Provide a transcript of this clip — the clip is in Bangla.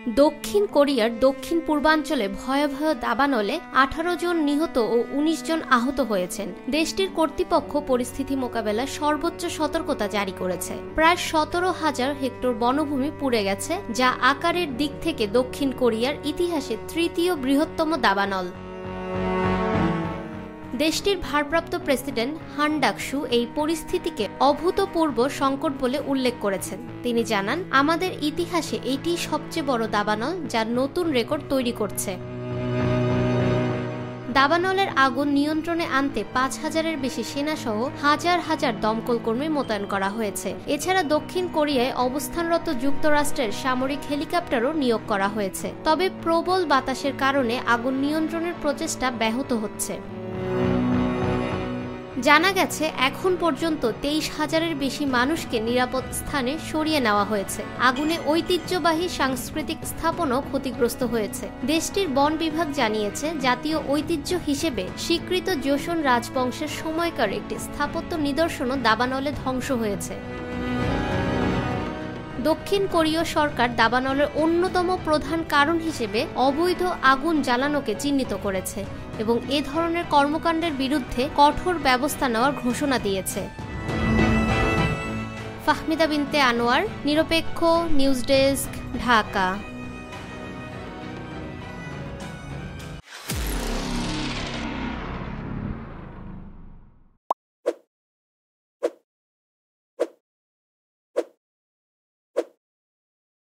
দক্ষিণ কোরিয়ার দক্ষিণ পূর্বাঞ্চলে ভয়াবহ দাবানলে 18 জন নিহত ও 19 জন আহত হয়েছেন। দেশটির কর্তৃপক্ষ পরিস্থিতি মোকাবেলায় সর্বোচ্চ সতর্কতা জারি করেছে। প্রায় 17,000 হেক্টর বনভূমি পুড়ে গেছে, যা আকারের দিক থেকে দক্ষিণ কোরিয়ার ইতিহাসে তৃতীয় বৃহত্তম দাবানল। দেশটির ভারপ্রাপ্ত প্রেসিডেন্ট হান ডাকসু এই পরিস্থিতিকে অভূতপূর্ব সংকট বলে উল্লেখ করেছেন। তিনি জানান, আমাদের ইতিহাসে এটি সবচেয়ে বড় দাবানল, যার নতুন রেকর্ড তৈরি করছে। দাবানলের আগুন নিয়ন্ত্রণে আনতে 5,000-এর বেশি সেনাসহ হাজার হাজার দমকল কর্মী মোতায়েন করা হয়েছে। এছাড়া দক্ষিণ কোরিয়ায় অবস্থানরত যুক্তরাষ্ট্রের সামরিক হেলিকপ্টারও নিয়োগ করা হয়েছে। তবে প্রবল বাতাসের কারণে আগুন নিয়ন্ত্রণের প্রচেষ্টা ব্যাহত হচ্ছে। জানা গেছে, এখন পর্যন্ত 23,000-এর বেশি মানুষকে নিরাপদ স্থানে সরিয়ে নেওয়া হয়েছে। আগুনে ঐতিহ্যবাহী সাংস্কৃতিক স্থাপনাও ক্ষতিগ্রস্ত হয়েছে। দেশটির বন বিভাগ জানিয়েছে, জাতীয় ঐতিহ্য হিসেবে স্বীকৃত জোসন রাজবংশের সময়কার একটি স্থাপত্য নিদর্শনও দাবানলে ধ্বংস হয়েছে। দক্ষিণ কোরীয় সরকার দাবানলের অন্যতম প্রধান কারণ হিসেবে অবৈধ আগুন জ্বালানোকে চিহ্নিত করেছে এবং এ ধরনের কর্মকাণ্ডের বিরুদ্ধে কঠোর ব্যবস্থা নেওয়ার ঘোষণা দিয়েছে। ফাহমিদা বিনতে আনোয়ার, নিরপেক্ষ নিউজ ডেস্ক, ঢাকা।